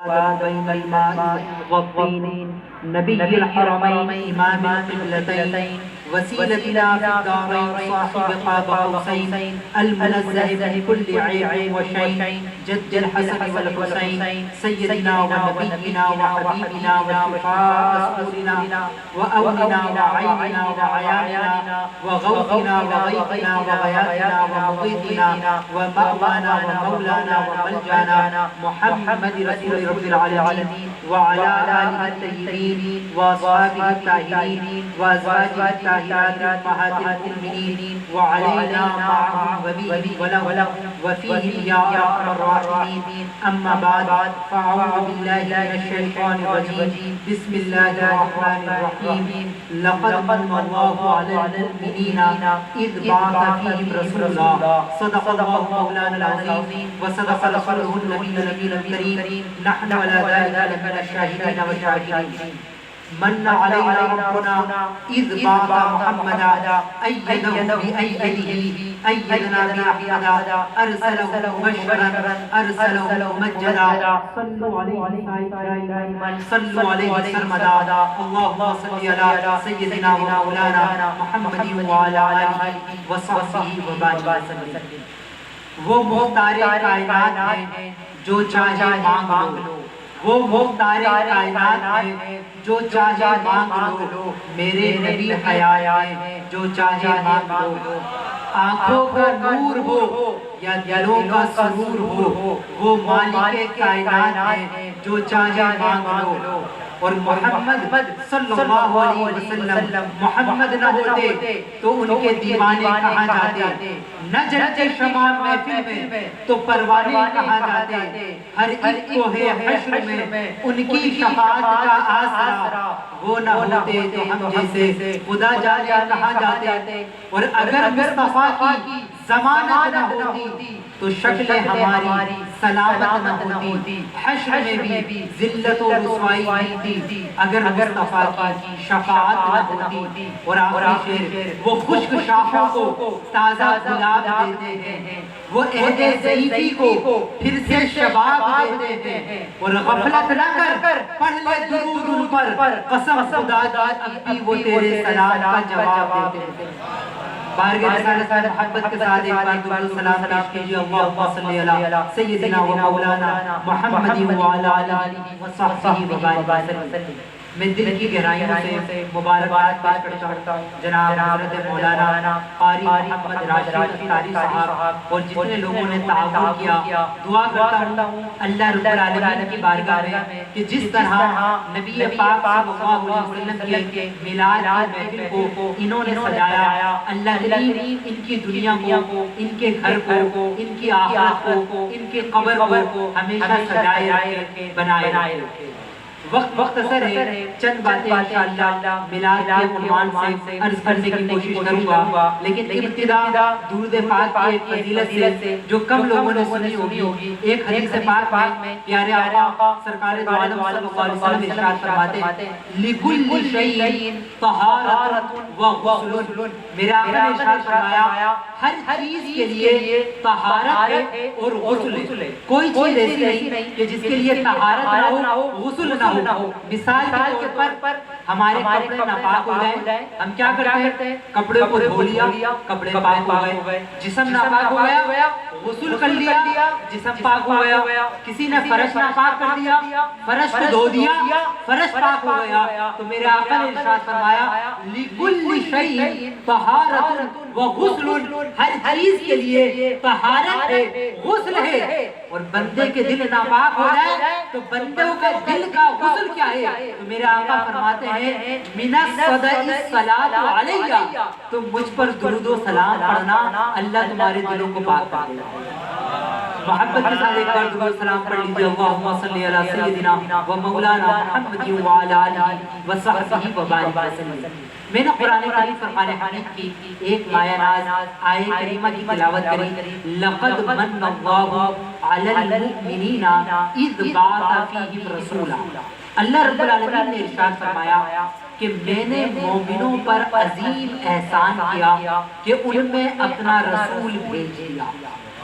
وآدم بين الماء والطين نبي الحرمين إمام القبلتين وسيلتنا في الدارين صاحب قاب قوسين المنزه من كل عيب وشين جد الحسن والحسين سيدنا ونبينا وحبيبنا وشفاء صدورنا وأولنا وعيننا وعياننا وغوثنا وغيثنا وغياثنا ومغيثنا ومأوانا ومولانا وملجانا محمد رسول رب العالمين وعلى آله الطيبين وأصحابه الطاهرين وأزواجه الطاهرات أمهات المؤمنين وعلينا معهم وبهم ولهم وفيهم يا أرحم الراحمين أما بعد فأعوذ بالله من الشيطان الرجيم بسم الله الرحمن الرحيم لقد من الله على المؤمنين إذ بعث فيهم رسولا صدق الله مولانا العظيم وصدق رسوله النبي الكريم نحن على ذلك لمن الشاهدين والشاكرين من علينا ربنا إذ بعث محمدا أيده بأيده أيدنا بأحمد أرسله مبشرا أرسله مجدا صلوا عليه سرمدا اللهم صل على سيدنا ومولانا محمد وعلى آله وصحبه وبارك وسلم. وہ مختار کائنات ہے جو چاہے مانگ لو، وہ مختار کائنات ہے جو چاہے مانگ لو، میرے نبی حیات ہے جو چاہے مانگ لو. آنکھوں کا نور ہو یا دلوں کا سرور ہو، وہ مالک کائنات ہے جو چاہے مانگ لو. اور محمد صلی اللہ علیہ وسلم محمد نہ ہوتے تو ان کے دیوانے کہاں جاتے، نہ جلتے شمع محفل میں تو پروانے کہاں جاتے. ہر ایک کو ہے حشر میں ان کی شفاعت کا آسرا، وہ نہ ہوتے تو ہم جیسے خدا جانے کہاں جاتے. اور اگر مصطفیٰ کی ضمانت نہ ہوتی تو شکل ہماری سلامت نہ ہوتی، حشر میں بھی ذلت و رسوائی ہوتی اگر مصطفیٰ کی شفاعت نہ ہوتی. اور آخری شعر، وہ خشک شاخوں کو تازہ گلاب دیتے ہیں، وہ عہد ضعیفی کو پھر سے شباب دیتے ہیں. اور غفلت نہ کر پڑھ لے درود ان پر، قسم خدا کی وہ تیرے سلام کا جواب دیتے ہیں. بارگاہ رسالت محبت کے ساتھ ایک بار درود و سلام پیش کیجیے. اللہم صلی علی سیدنا و مولانا محمد وعلی آلہ وصحبہ وبارک وسلم. میں دل کی گہرائیوں سے مبارکباد پیش کرتا ہوں جناب حضرت مولانا قاری محمد راشد اختاری صاحب اور جتنے لوگوں نے تعاون کیا. دعا کرتا ہوں اللہ رب العالمین کی بارگاہ میں کہ جس طرح نبی پاک صلی اللہ علیہ وسلم کے میلاد کی محفل کو انہوں نے سجایا، اللہ کریم ان کی دنیا کو، ان کے گھر کو، ان کی آخرت کو، ان کے قبر کو ہمیشہ سجائے رکھے، بنائے رکھے. وقت مختصر ہے، چند باتیں انشاءاللہ میلاد کے عنوان سے عرض کرنے کی کوشش کروں گا، لیکن ابتدا درود پاک کی ایک فضیلت سے جو کم لوگوں نے سنی ہوگی. ایک حدیث پاک میں پیارے آقا سرکار دو عالم صلی اللہ علیہ وسلم ارشاد فرماتے ہیں لِكُلِّ شَيْءٍ طَهَارَةٌ وَغُسْلٌ. میرے آقا نے ارشاد فرمایا ہر چیز کے لیے طہارت ہے اور غسل ہے. کوئی چیز ایسی نہیں کہ جس کے لیے طہارت نہ ہو غسل نہ ہو. مثال کے طور پر ہمارے کپڑے ناپاک ہو گئے، ہم کیا کرتے ہیں؟ کپڑے کو دھو لیا، کپڑے پاک ہو گئے. جسم ناپاک ہو گیا، غسل کر لیا، جسم پاک ہو گیا. کسی نے فرش ناپاک کر دیا، فرش کو دھو دیا، فرش پاک ہو گیا. تو میرے آقا نے ارشاد فرمایا لِكُلِّ شَيْءٍ طَهَارَةٌ وَغُسْلٌ. ہر چیز کے لیے طہارت ہے، غسل ہے. اور بندے کے دل ناپاک ہو جائے تو بندے کا دل کا غسل کیا ہے؟ تو میرے آقا فرماتے ہیں مِنَ الصَّدَعِ الصَّلَاةُ عَلَيَّ. تو مجھ پر درود و سلام پڑھنا اللہ تمہارے دلوں کو پاک کر دے گا. محبت کے ساتھ ایک بار درود و سلام پڑھ لیجیے. اللہم صلی علی سیدنا و مولانا محمد وعلی آلہ وصحبہ وبارک وسلم. میں نے قرآن کریم فرقان حمید کی ایک مایہ ناز آیہ کریمہ کی تلاوت کری. لَقَدْ مَنَّ اللَّهُ عَلَى الْمُؤْمِنِينَ إِذْ بَعَثَ فِيهِمْ رَسُولًا. اللہ رب العالمین نے ارشاد فرمایا کہ میں نے مومنوں پر عظیم احسان کیا کہ ان میں اپنا رسول بھیج دیا.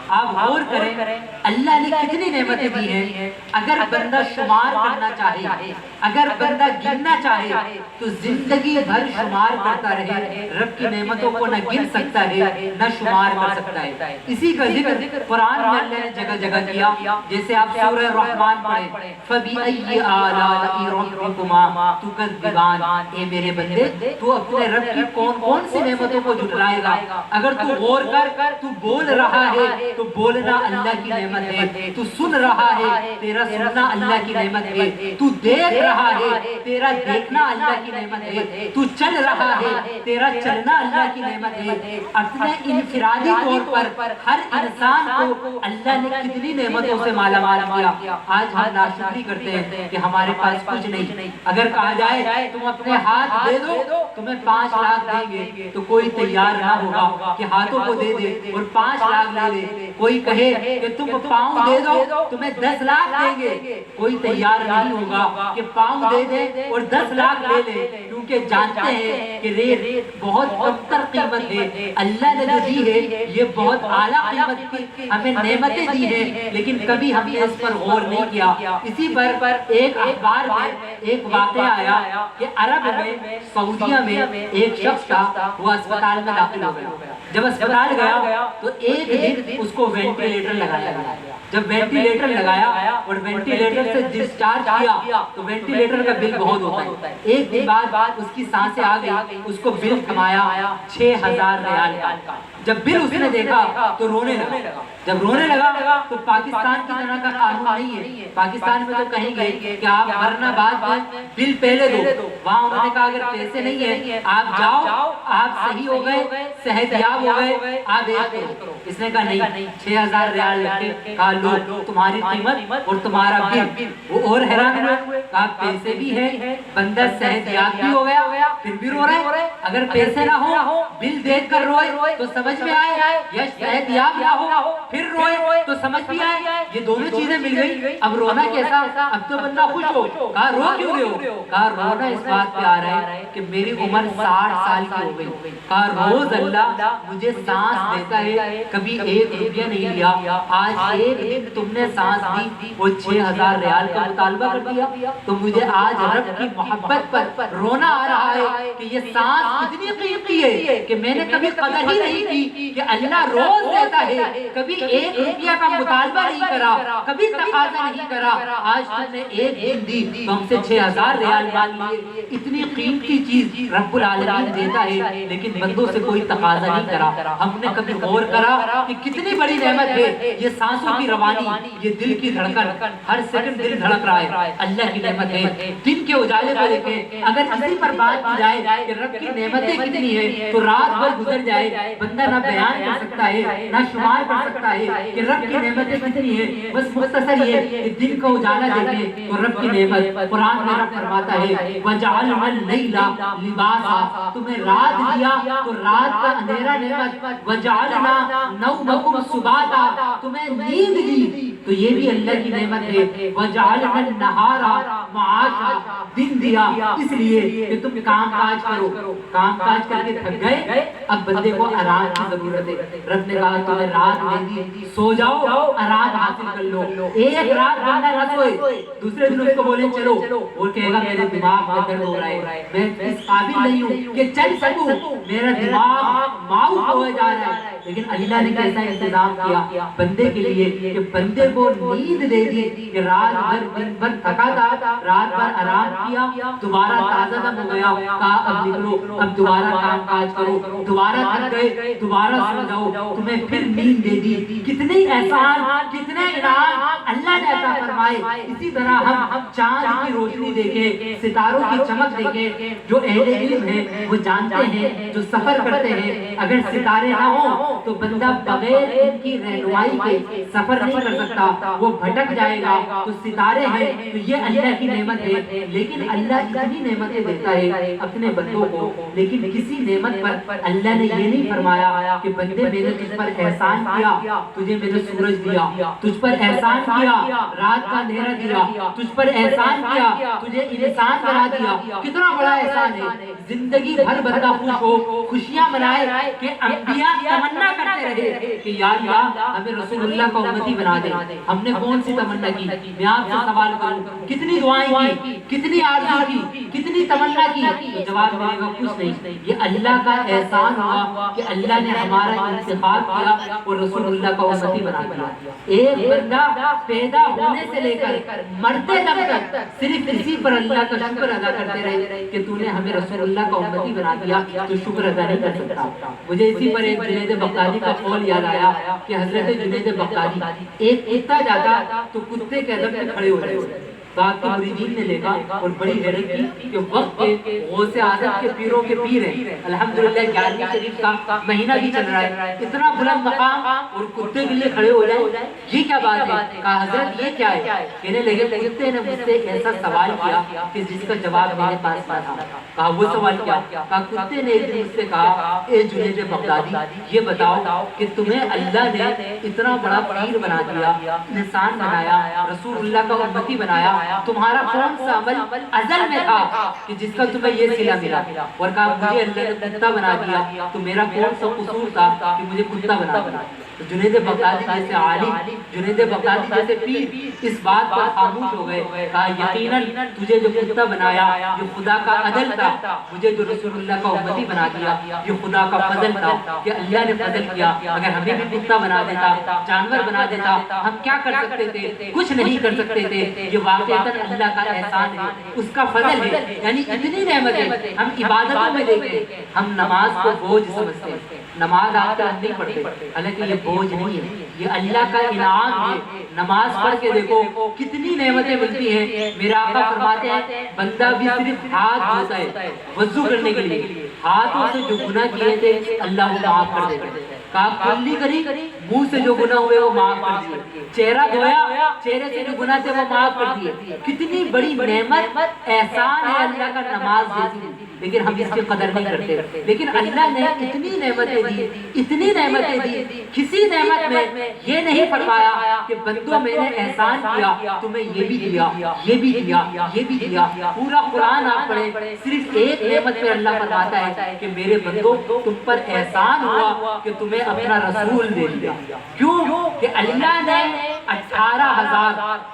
آپ غور کریں اللہ نے کتنی نعمتیں دی ہیں. اگر بندہ شمار کرنا چاہے، اگر بندہ گننا چاہے تو زندگی بھر شمار کرتا رہے، رب کی نعمتوں کو نہ گن سکتا ہے نہ شمار کر سکتا ہے. اسی کا ذکر قرآن میں اللہ نے جگہ جگہ کیا. جیسے آپ سورہ رحمان پڑھیں، فَبِأَيِّ آلَاءِ رَبِّكُمَا تُكَذِّبَانِ، اے میرے بندے تو اپنے رب کی کون کون سی نعمتوں کو جھٹلائے گا. اگر تو غور کر، تو بول رہا ہے تو بولنا اللہ کی نعمت ہے، تو سن رہا ہے تیرا سننا اللہ کی نعمت ہے، تو دیکھ رہا ہے تیرا دیکھنا اللہ کی نعمت ہے، تو چل رہا ہے تیرا چلنا اللہ کی نعمت ہے. اپنے انفرادی طور پر ہر انسان کو اللہ نے کتنی نعمتوں سے مالا مال کیا. آج ہم ناشکری کرتے ہیں کہ ہمارے پاس کچھ نہیں. اگر کہا جائے تم اپنے ہاتھ دے دو تمہیں 5 لاکھ دیں گے تو کوئی تیار نہ ہوگا کہ ہاتھوں کو دے دے اور 5 لاکھ لے لے. کوئی کہے کہ تم پاؤں دے دو تمہیں 10 لاکھ دیں گے، کوئی تیار نہیں ہوگا کہ پاؤں دے دے اور 10 لاکھ لے لے، کیونکہ جانتے ہیں کہ ریٹ بہت کمتر قیمت ہے. اللہ نے جو دی ہے یہ بہت اعلیٰ قیمت کی ہمیں نعمتیں دی ہیں، لیکن کبھی ہم نے اس پر غور نہیں کیا. اسی پر ایک اخبار میں ایک واقعہ آیا کہ عرب میں سعودیہ میں ایک شخص تھا، وہ اسپتال میں داخل ہو گیا. جب اسپتال گیا تو ایک دن اس کو وینٹیلیٹر لگایا گیا. جب وینٹیلیٹر لگایا اور وینٹیلیٹر سے ڈسچارج کیا تو وینٹیلیٹر کا بل بہت ہوتا ہے. ایک دن بعد اس کی سانسیں آ گئی، اس کو بل تھمایا 6000 ریال کا. جب بل اس نے دیکھا تو رونے لگا. جب رونے لگا تو پاکستان کی طرح کا قانون نہیں ہے. پاکستان میں تو کہیں گے کہ آپ مرنا بعد میں بل پہلے دو. وہاں انہوں نے کہا اگر پیسے نہیں ہیں آپ جاؤ، آپ صحیح ہو گئے، صحت یاب ہو گئے، آپ ایش کرو. اس نے کہا نہیں، 6000 ریال لگے. کہا لو تمہاری قیمت اور تمہارا بل. وہ اور حیران ہوئے، کہا پیسے بھی ہیں، بندہ صحت یاب بھی ہو گیا، پھر بھی رو رہے. اگر پیسے نہ ہو، بل دیکھ کر روئے تو سمجھ میں آئے، یا صحت یاب نہ ہو پھر روئے تو سمجھ بھی آئے. یہ دونوں چیزیں مل گئی. اب رونا کیسا؟ اب تو بندہ خوش ہو. کہا رو کیوں رہے ہو؟ کہا رونا اس بات پہ آ رہا ہے کہ میری عمر 60 سال کی ہو گئی. کہا روز اللہ مجھے سانس دیتا ہے، کبھی 1 روپیہ نہیں لیا. آج ایک دن تم نے سانس دی اور 6000 ریال کا مطالبہ کر دیا. تو مجھے آج رب کی محبت پر رونا آ رہا ہے کہ یہ سانس اتنی قیمتی ہے کہ میں نے کبھی قدر ہی نہیں کی کہ اللہ روز دیتا ہے. کبھی 1 روپیہ کا مطالبہ نہیں کرا، کبھی تقاضا نہیں کرا. آج تم نے ایک دن دی تو ہم سے 6000 ریال مانگ لیے. اتنی قیمتی چیز رب العالمین دیتا ہے لیکن بندوں سے کوئی تقاضا نہیں کرا. ہم نے کبھی غور کرا کہ کتنی بڑی نعمت ہے یہ سانسوں کی روانی، یہ دل کی دھڑکن، ہر سیکنڈ دل دھڑک رہا ہے، اللہ کی نعمت ہے. دن کے اجالے کو دیکھیں، اگر اسی پر بات کی جائے کہ رب کی نعمتیں کتنی ہیں تو رات بھر گزر جائے، بندہ نہ بیان کر سکتا ہے نہ شمار کر سکتا ہے کہ رب کی نعمتیں کتنی ہیں. بس مختصر یہ کہ دن کا اجالا دیکھیں تو رب کی نعمت. قرآن میں رب فرماتا ہے وَجَعَلْنَا اللَّيْلَ لِبَاسًا، تمہیں رات دیا تو رات کا اندھیرا نعمت. وَجَعَلْنَا نَوْمَكُمْ سُبَاتًا، تمہیں نیند دی تو یہ بھی اللہ کی نعمت ہے. وَجَعَلْنَا النَّهَارَ مَعَاشًا، دن دیا اس لیے کہ تم کام کاج کرو. کام کاج کر کے تھک گئے، اب بندے کو آرام کی ضرورت ہے. رب نے کہا تمہیں رات دے دی، سو جاؤ، آرام حاصل کر لو. ایک رات بندہ نہ سوئے، دوسرے دن اس کو بولیں چلو، وہ کہے گا میرے دماغ میں درد ہو رہا ہے، میں اس قابل نہیں ہوں کہ چل سکوں، میرا دماغ ماؤس ہو جا رہا ہے. لیکن اللہ نے کیسا انتظام کیا بندے کے لیے کہ بندے کو نیند دے دی کہ رات بھر دن بھر تھکا تھا، رات بھر آرام کیا، دوبارہ تازہ دم ہو گیا. کہا اب نکلو، اب دوبارہ کام کاج کرو. دوبارہ تھک گئے، دوبارہ سو جاؤ، تمہیں پھر نیند دے دی. کتنے احسان، کتنے انعام اللہ نے عطا فرمائے. اسی طرح ہم چاند کی روشنی دیکھیں، ستاروں کی چمک دیکھیں. جو اہل علم ہیں وہ جانتے ہیں، جو سفر کرتے ہیں، اگر ستارے نہ ہوں تو بندہ بغیر ان کی رہنمائی کے سفر نہیں کر سکتا. کرتا وہ بھٹک جائے گا. تو ستارے ہیں تو یہ اللہ کی نعمت ہے، لیکن اللہ اتنی نعمتیں دیتا ہے اپنے بندوں کو، لیکن کسی نعمت پر اللہ نے یہ نہیں فرمایا کہ بندے میں نے تجھ پر احسان کیا، تجھے میں نے سورج دیا، تجھ پر احسان کیا رات کا اندھیرا دیا، تجھ پر احسان کیا تجھے انسان بنا دیا. کتنا بڑا احسان ہے. زندگی بھر بندہ خوش ہو، خوشیاں منائے کہ انبیاء تمنا کرتے رہے کہ یا اللہ ہمیں رسول اللہ کا امتی بنا دے. ہم نے کون سی تمنا کی؟ میں آپ سے سوال کروں، کتنی دعائیں کی، کتنی آرزو کی، کتنی تمنا کی؟ تو جواب ملے گا کچھ نہیں. یہ اللہ کا احسان ہوا کہ اللہ نے ہمارا انتخاب کیا اور رسول اللہ کا امتی بنا دیا. ایک بندہ پیدا ہونے سے لے کر مرتے دم تک صرف اسی پر اللہ کا شکر ادا کرتے رہے کہ تو نے ہمیں رسول اللہ کا امتی بنا دیا، تو شکر ادا نہیں کر سکتا. مجھے اسی پر ایک جنید بغدادی کا قول یاد آیا کہ حضرت جنید بغدادی ایک کتا جاتا تو کتے کے ادب میں کھڑے ہو جاتے. تو آپ کے مریدین نے دیکھا اور بڑی حیرت کی کہ وقت کے غوث اعظم کے پیروں کے پیر ہیں. الحمدللہ 11ویں شریف کا مہینہ بھی چل رہا ہے، اتنا بلند مقام اور کتے کے لیے کھڑے ہو جائیں، یہ کیا بات ہے؟ کہا حضرت یہ کیا ہے؟ کہنے لگے کتے نے مجھ سے ایسا سوال کیا کہ جس کا جواب میرے پاس نہ تھا. کہا وہ سوال کیا؟ کہا کتے نے ایک دن مجھ سے کہا اے جنید بغدادی یہ بتاؤ کہ تمہیں اللہ نے اتنا بڑا پیر بنا دیا، انسان بنایا، رسول اللہ کا امتی بنایا، تمہارا کون سا عمل ازل میں تھا کہ جس کا تمہیں یہ صلہ ملا؟ اور کہا مجھے اللہ نے کتا بنا دیا، تو میرا کون سا قصور تھا کہ مجھے کتا بنا دیا؟ تو جنید بغدادی جیسے عالم، جنید بغدادی جیسے پیر اس بات پر خاموش ہو گئے. کہا یقیناً تجھے جو کتا بنایا یہ خدا کا عدل تھا، مجھے جو رسول اللہ کا امتی بنا دیا یہ خدا کا فضل تھا کہ اللہ نے فضل کیا. اگر ہمیں بھی کتا بنا دیتا، جانور بنا دیتا، ہم کیا کر سکتے تھے؟ کچھ نہیں کر سکتے تھے. یہ واقعتاً اللہ کا احسان ہے، اس کا فضل ہے. یعنی اتنی نعمتیں ہم عبادتوں میں دیکھیں. ہم نماز کو بوجھ سمجھتے ہیں، نماز آپ کا نہیں پڑھتے، حالانکہ یہ بوجھ نہیں ہے، یہ اللہ کا انعام ہے. نماز پڑھ کے دیکھو کتنی نعمتیں ملتی ہیں. میرے آقا فرماتے ہیں بندہ بھی صرف ہاتھ دھوتا ہے وضو کرنے کے لیے، ہاتھوں سے جو گناہ کیے تھے اللہ وہ معاف کر دیتا ہے. کہا کلی کری، منہ سے جو گناہ ہوئے وہ معاف کر دیے. چہرہ دھویا، چہرے سے جو گناہ تھے وہ معاف کر دیے. کتنی بڑی نعمت احسان ہے اللہ کا نماز جیسی، لیکن ہم اس کی قدر نہیں کرتے. لیکن اللہ نے اتنی نعمتیں دی، اتنی نعمتیں دی، کسی نعمت میں یہ نہیں فرمایا کہ بندوں میں نے احسان کیا تمہیں یہ بھی دیا، یہ بھی دیا، یہ بھی دیا. پورا قرآن آپ پڑھیں صرف ایک نعمت پہ اللہ فرماتا ہے کہ میرے بندوں تم پر احسان ہوا کہ تمہیں اپنا رسول دے دیا. کیوں کہ اللہ نے 18,000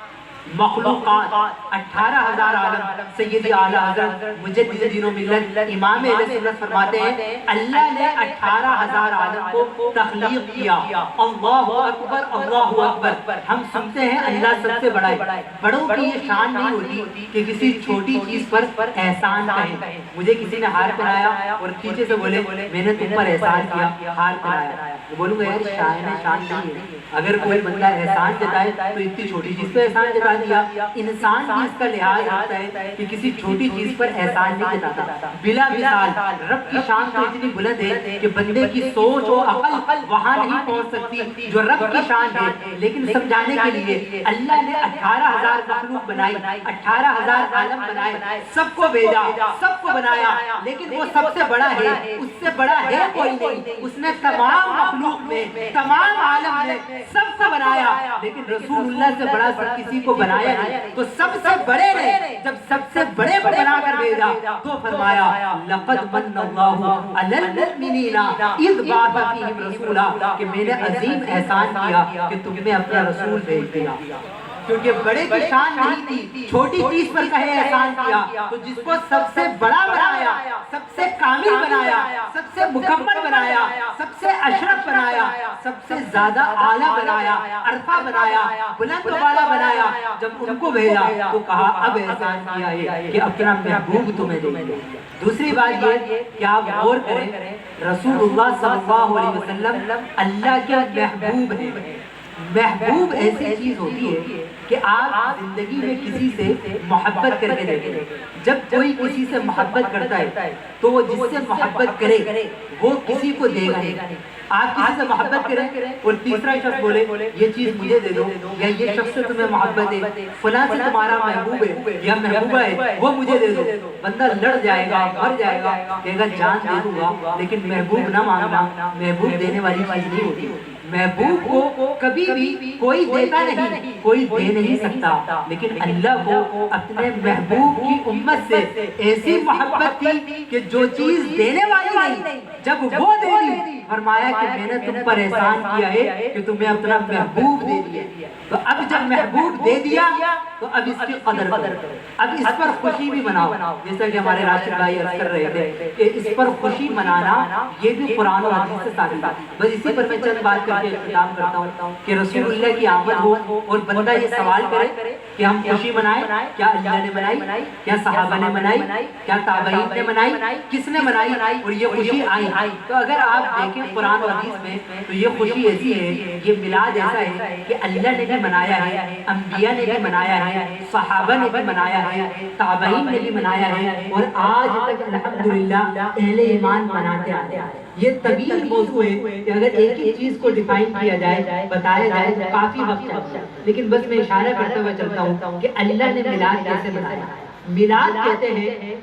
مخلوقات، 18,000 عالم، سیدی اعلیٰ حضرت مجدد دین و ملت امام اہل سنت فرماتے ہیں اللہ نے 18,000 عالم کو تخلیق کیا. اللہ اکبر، اللہ اکبر. ہم سنتے ہیں اللہ سب سے بڑا ہے. بڑوں کی یہ شان نہیں ہوتی کہ کسی چھوٹی چیز پر احسان کہیں. مجھے کسی نے ہار پہنایا اور پیچھے سے بولے میں نے تم پر احسان کیا، ہار پہنایا. بولوں گا یار شان نہیں ہے. اگر کوئی بندہ احسان جتائے تو اتنی چھوٹی چیز پہ احسان جتا دیا. انسان بھی اس کا لحاظ رکھتا ہے کہ کسی چھوٹی چیز پر احسان نہیں جتاتا. بلا مثال رب کی شان تو اتنی بلند ہے کہ بندے کی سوچ و عقل وہاں نہیں پہنچ سکتی جو رب کی شان ہے. لیکن سمجھانے کے لیے اللہ نے 18,000 مخلوق بنائی، 18,000 عالم بنائے، سب کو بھیجا، سب کو بنایا. لیکن وہ سب سے بڑا ہے، اس سے بڑا ہے کوئی نہیں. اس نے تمام مخلوق میں، تمام عالم میں سب کو بنایا. لیکن رسول اللہ سے بڑا کسی کو بنایا نہیں. تو سب سے بڑے نے جب سب سے بڑے کو بنا کر بھیجا تو فرمایا لقد من اللہ علی المؤمنین اذ بعث فیہم رسولا، کہ میں نے عظیم احسان کیا کہ تم نے اپنا رسول بھیج دیا. کیونکہ بڑے کی شان نہیں تھی، چھوٹی چیز پر کہے احسان کیا. تو جس کو سب سے بڑا بنایا، سب سے کامل بنایا، سب سے مکمل بنایا، سب سے اشرف بنایا، سب سے زیادہ اعلیٰ بنایا، عرفہ بنایا، بلند و بالا بنایا، جب ان کو بھیجا تو کہا اب احسان کیا ہے کہ اپنا محبوب تمہیں دے دیا. دوسری بات یہ کہ آپ غور کریں رسول اللہ صلی اللہ علیہ وسلم اللہ کے محبوب ہیں. محبوب ایسی چیز ہوتی ہے کہ آپ زندگی میں کسی سے محبت کر کے دیکھیں. جب کوئی کسی سے محبت کرتا ہے تو وہ جس سے محبت کرے وہ کسی کو دے گا نہیں. آپ کسی سے محبت کریں اور تیسرا شخص بولے یہ چیز مجھے دے دو، یا یہ شخص سے تمہیں محبت ہے، فلاں سے تمہارا محبوب ہے یا محبوبہ ہے وہ مجھے دے دو، بندہ لڑ جائے گا، مر جائے گا، کہے گا جان دے دوں گا لیکن محبوب نہ مانگنا. محبوب دینے والی چیز نہیں ہوتی. محبوب کو کبھی بھی کوئی دیتا نہیں، کوئی دے نہیں سکتا، لیکن اللہ کو اپنے محبوب کی امت سے ایسی محبت تھی کہ جو چیز دینے والی نہیں جب وہ دے دی فرمایا کہ میں نے تم پر احسان کیا ہے کہ تمہیں اپنا محبوب دے دیا. تو اب جب محبوب دے دیا تو اب اس کی قدر کرو، اب اس پر خوشی بھی مناؤ. جیسا کہ ہمارے راشد بھائی عرض کر رہے تھے کہ اس پر خوشی منانا یہ بھی قرآن و حدیث سے ثابت ہے. بس اسی پر میں چند بات کر کے اختتام کرتا ہوں کہ رسول اللہ کی آمد ہو اور بندہ یہ سوال کرے کہ ہم خوشی منائیں. کیا اللہ نے منائی؟ کیا صحابہ نے منائی؟ کیا تابعین نے منائی؟ کس نے منائی اور یہ خوشی آئی؟ تو اگر آپ دیکھیں قرآن و حدیث میں تو یہ خوشی ایسی ہے، یہ میلاد ایسا ہے کہ اللہ نے بھی منایا ہے، انبیاء نے بھی منایا ہے، صحابہ نے بھی منایا ہے، تابعین نے بھی منایا ہے، اور آج تک الحمدللہ اہل ایمان مناتے آتے ہیں. یہ طویل موضوع ہے کہ اگر ایک ہی چیز کو ڈیفائن کیا جائے، بتایا جائے تو کافی وقت لگتا ہے، لیکن بس میں اشارہ کرتے ہوئے چلتا ہوں کہ اللہ نے میلاد کیسے منایا. میلاد کہتے ہیں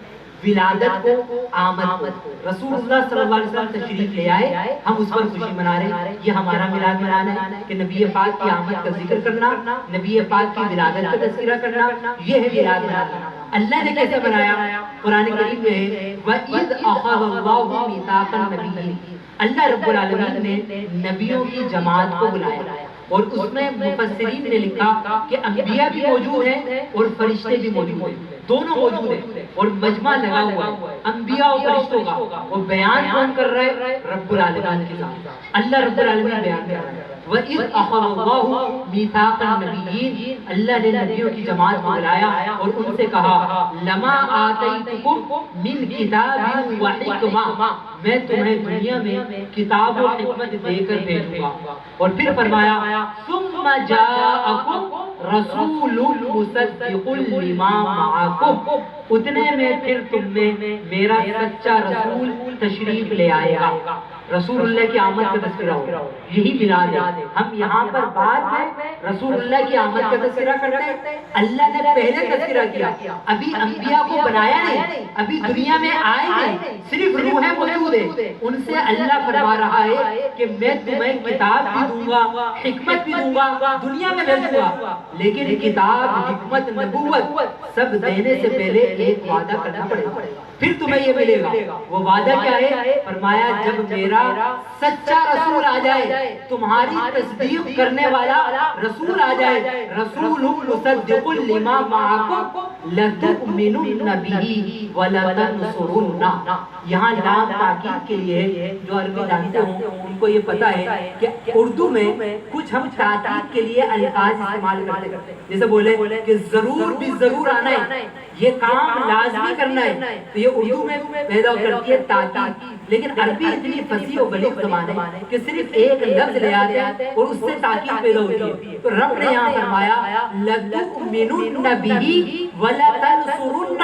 ولادت کو، آمد کو. رسول اللہ صلی اللہ علیہ وسلم تشریف لے آئے، ہم اس پر خوشی منا رہے ہیں. یہ ہمارا میلاد منانا ہے کہ نبی پاک کی آمد کا ذکر کرنا، نبی پاک کی ولادت کا تذکرہ کرنا، یہ ہے میلاد منانا. اللہ نے کیسے بنایا؟ قرآن کریم میں ہے وَإِذْ أَخَذَ اللَّهُ مِيثَاقَ النَّبِيِّينَ. اللہ رب العالمین نے نبیوں کی جماعت کو بلایا اور اس میں مفسرین نے لکھا کہ انبیاء بھی موجود ہیں اور فرشتے بھی موجود ہیں، دونوں موجود ہیں اور مجمع لگا ہوا ہے انبیاء اور فرشتوں کا. اور بیان کون کر رہا ہے؟ رب العالمین کے ساتھ اللہ رب العالمین بیان کر رہا ہے. وَإِذْ أَخَذَ اللَّهُ مِيثَاقَ النَّبِيِّينَ. اللہ نے نبیوں کی جماعت کو بلایا اور ان سے کہا لَمَا آتَيْتُكُم مِّن كِتَابٍ وَحِكْمَةٍ. میں تمہیں دنیا میں کتاب و حکمت دے کر بھیجوں گا. اور پھر فرمایا ثُمَّ جَاءَكُمْ رَسُولٌ مُصَدِّقٌ لِمَا مَعَكُمْ. اتنے میں پھر تم میں میرا سچا رسول تشریف لے آئے گا. رسول اللہ کی آمد کا تذکرہ ہو، یہی میلاد ہے. ہم یہاں پر بعد میں رسول اللہ کی آمد کا تذکرہ کرتے ہیں. اللہ نے پہلے تذکرہ کیا، ابھی انبیاء کو بنایا نہیں، ابھی دنیا میں آئے نہیں، صرف روحیں موجود ہیں. ان سے اللہ فرما رہا ہے کہ میں تمہیں کتاب بھی دوں گا، حکمت بھی دوں گا، دنیا میں بھیجوں گا. لیکن کتاب، حکمت، نبوت سب دینے سے پہلے ایک وعدہ کرنا پڑے گا، پھر تمہیں یہ ملے گا. وہ وعدہ کیا ہے؟ فرمایا جب میرا سچا رسول آ جائے، تمہاری تصدیق کرنے والا رسول آ جائے، رسول مصدق لما معکم لتؤمنن به ولتنصرنہ. یہاں لام تاکید کے لیے ہے. جو عربی جانتے ہوں ان کو یہ پتا ہے کہ اردو میں کچھ ہم تاکید کے لیے الفاظ استعمال کرتے ہیں. جیسے بولے کہ ضرور بھی ضرور آنا ہے، یہ کام لازمی کرنا ہے، تو یہ اردو میں پیدا کرتی ہے تاکید. لیکن عربی اتنی فصیح و بلیغ زبان ہے کہ صرف ایک لفظ لے آتے ہیں اور اس سے تاکید پیدا ہوتی ہے. تو رب نے یہاں فرمایا لَتُؤْمِنُنَّ بِهِ وَلَتَنْصُرُنَّ.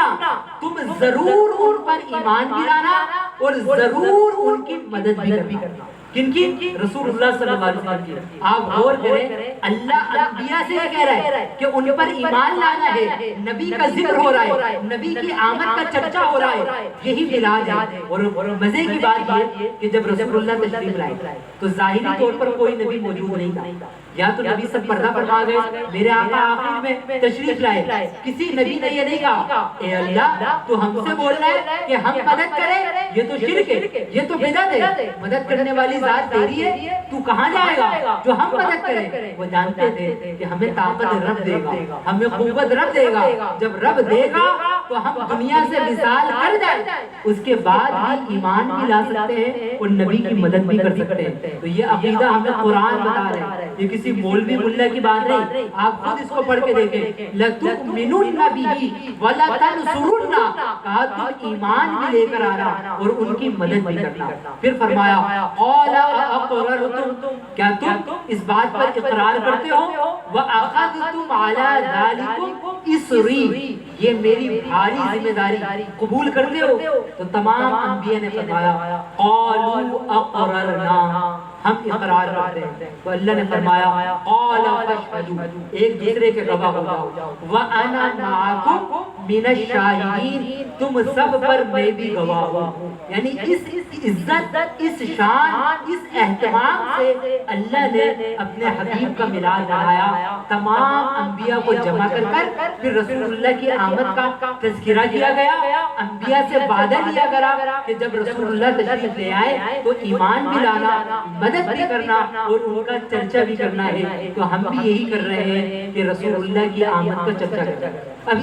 تم ضرور ان پر ایمان بھی لانا اور ضرور ان کی مدد بھی کرنا. کن کی؟ رسول اللہ صلی اللہ علیہ وسلم کی. آپ غور کریں، اللہ انبیاء سے یہ کہہ رہا ہے کہ ان پر ایمان لانا ہے. نبی کا ذکر ہو رہا ہے، نبی کی آمد کا چرچا ہو رہا ہے. یہی میلاد ہے. اور مزے کی بات یہ کہ جب رسول اللہ تشریف لائے تو ظاہری طور پر کوئی نبی موجود نہیں تھا. یا تو نبی سب پردہ فرما گئے، میرے آقا آخر میں تشریف لائے. کسی نبی نے یہ نہیں کہا اے اللہ تو ہم سے بول رہا ہے کہ ہم مدد کریں، یہ تو شرک ہے، یہ تو بدعت ہے. مدد کرنے والی ذات تیری ہے، تو کہاں جائے گا جو ہم مدد کریں؟ وہ جانتے تھے کہ ہمیں طاقت رب دے گا، ہمیں قوت رب دے گا. جب رب دے گا تو ہم دنیا سے وصال کر جائیں اس کے بعد بھی ایمان بھی لا سکتے ہیں اور نبی کی مدد بھی کر سکتے ہیں. تو یہ عقیدہ ہمیں قرآن بتا رہے ہیں, یہ کسی مولوی ملا کی بات نہیں. آپ خود اس کو پڑھ کے دیکھیں. لَتُؤْمِنُنَّ بِهِ وَلَتَنْصُرُنَّ, کہا تم ایمان بھی لے کر آنا اور ان کی مدد بھی کرنا. پھر فرمایا قَالَ أَأَقْرَرْتُمْ, کیا تم اس بات پر اقرار کرتے ہو؟ وَأَخَذْتُمْ عَلَى ذَلِكُمْ إِصْرِي, یہ میری بھاری ذمہ داری قبول کرتے ہو؟ تو تمام انبیاء نے فرمایا قَالُوا أَقْرَرْنَا, ہم اقرار کرتے ہیں. تو اللہ نے فرمایا قَالَ فَاشْهَدُوا, ایک دوسرے کے گواہ ہو جاؤ. وَأَنَا مَعَكُمْ مِنَ الشَّاهِدِينَ, تم سب پر میں بھی گواہ ہوں. یعنی اس عزت, اس شان, اس اہتمام سے اللہ نے اپنے حبیب کا میلاد منایا. تمام انبیاء کو جمع کر پھر رسول اللہ کی آمد کا تذکرہ کیا گیا. انبیاء سے وعدہ لیا گیا کہ جب رسول اللہ تشریف لے آئے تو ایمان بھی لانا, مدد بھی کرنا اور ان کا چرچا بھی کرنا ہے. تو ہم بھی یہی کر رہے ہیں کہ رسول اللہ کی آمد کا چرچا کرنا. اب